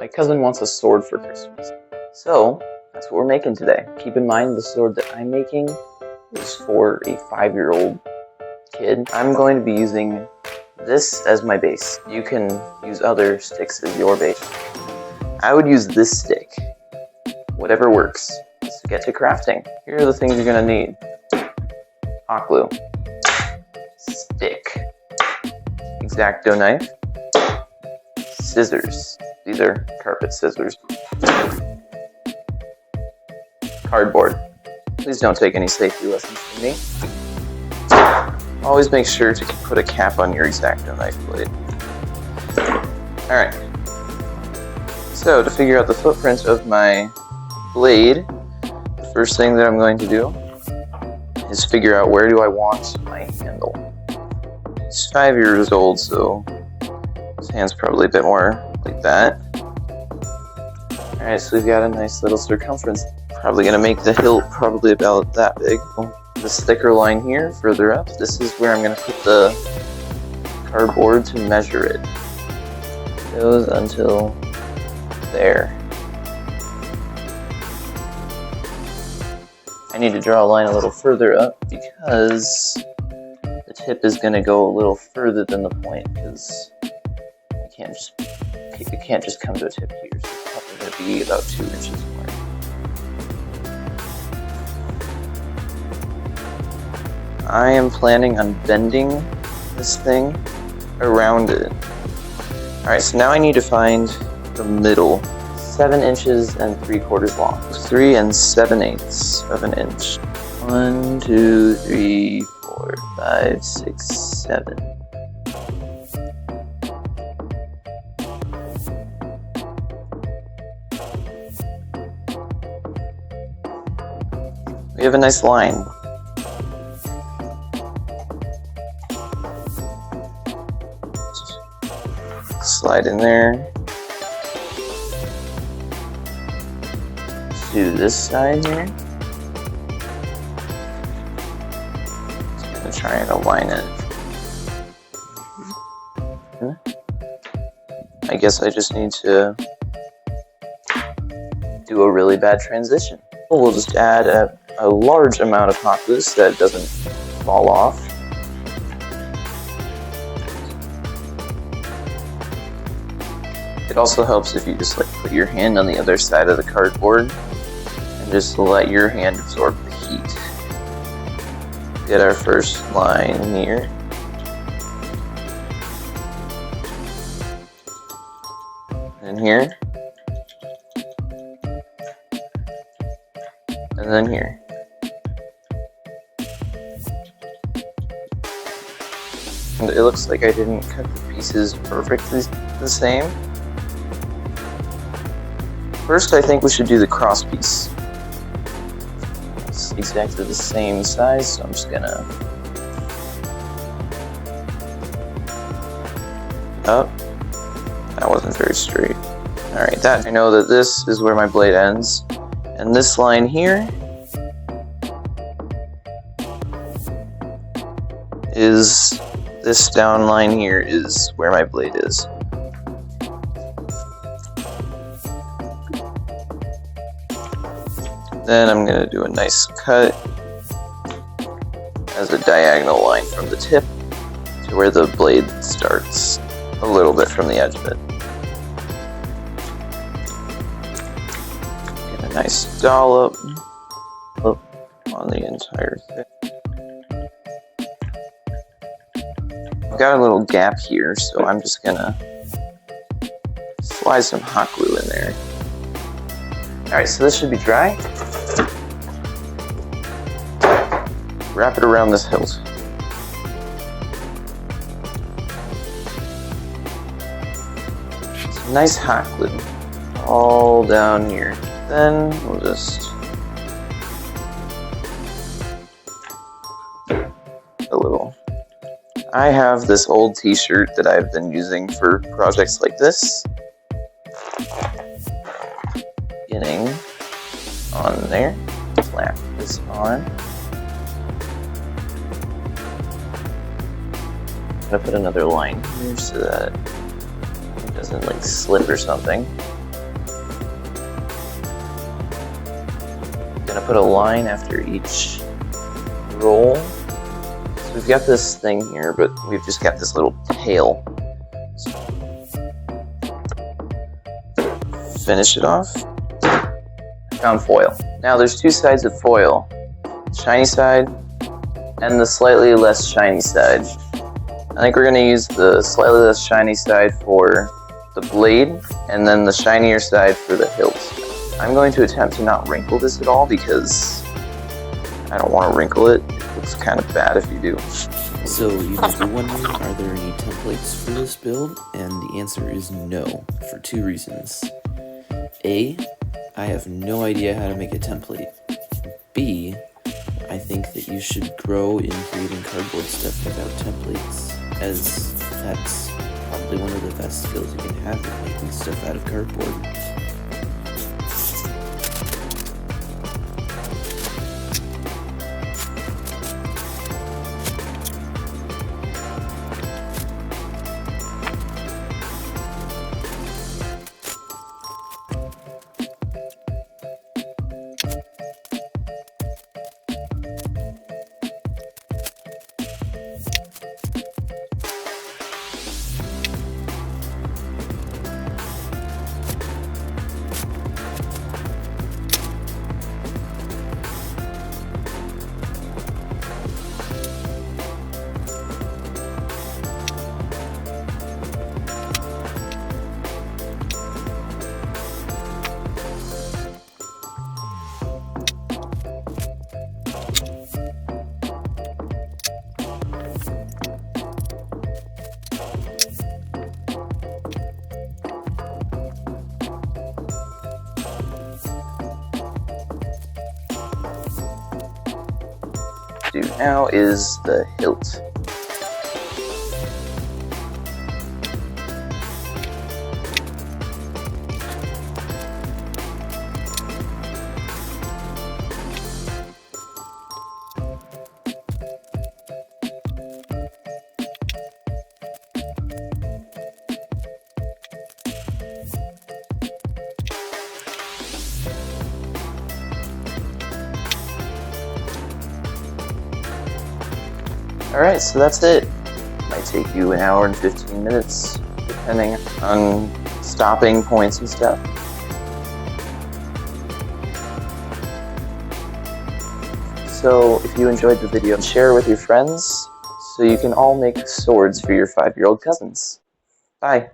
My cousin wants a sword for Christmas. So, that's what we're making today. Keep in mind the sword that I'm making is for a 5-year-old kid. I'm going to be using this as my base. You can use other sticks as your base. I would use this stick. Whatever works. Let's get to crafting. Here are the things you're going to need. Hot glue. Stick. X-Acto knife. Scissors. These are carpet scissors. Cardboard. Please don't take any safety lessons from me. Always make sure to put a cap on your X-Acto knife blade. Alright. So, to figure out the footprint of my blade, the first thing that I'm going to do is figure out where do I want my handle. He's 5 years old, so his hand's probably a bit more like that. Alright, so we've got a nice little circumference. Probably going to make the hilt probably about that big. This thicker line here, further up, this is where I'm going to put the cardboard to measure it. It goes until there. I need to draw a line a little further up because the tip is going to go a little further than the point, because it can't just come to a tip here, so it's probably going to be about 2 inches more. I am planning on bending this thing around it. Alright, so now I need to find the middle. 7 inches and 3/4 long. 3 7/8 of an inch. 1, 2, 3, 4, 5, 6, 7. We have a nice line. Slide in there. Let's do this side here. Just gonna try and align it. I guess I just need to do a really bad transition. We'll just add a large amount of hot glue so that it doesn't fall off. It also helps if you just put your hand on the other side of the cardboard and just let your hand absorb the heat. Get our first line here. And here. And then here. And it looks like I didn't cut the pieces perfectly the same. First, I think we should do the cross piece. It's exactly the same size, so I'm just gonna... Oh, that wasn't very straight. Alright, I know that this is where my blade ends. And this line here is... This down line here is where my blade is. Then I'm going to do a nice cut as a diagonal line from the tip to where the blade starts, a little bit from the edge of it. Get a nice dollop on the entire thing. I've got a little gap here, so I'm just going to slide some hot glue in there. Alright, so this should be dry. Wrap it around this hilt. Some nice hot glue all down here. Then we'll just a little. I have this old t-shirt that I've been using for projects like this. Beginning on there. Slap this on. I'm gonna put another line here so that it doesn't slip or something. gonna put a line after each roll. So we've got this thing here, but we've just got this little tail. So finish it off. I found foil. Now there's two sides of foil. Shiny side and the slightly less shiny side. I think we're going to use the slightly less shiny side for the blade, and then the shinier side for the hilt. I'm going to attempt to not wrinkle this at all because I don't want to wrinkle it. It looks kind of bad if you do. So you might be wondering, are there any templates for this build? And the answer is no, for two reasons. A, I have no idea how to make a template. B, I think that you should grow in creating cardboard stuff without templates, as that's probably one of the best skills you can have in making stuff out of cardboard. Do now is the hilt. Alright, so that's it. Might take you an hour and 15 minutes, depending on stopping points and stuff. So, if you enjoyed the video, share it with your friends so you can all make swords for your 5-year-old cousins. Bye!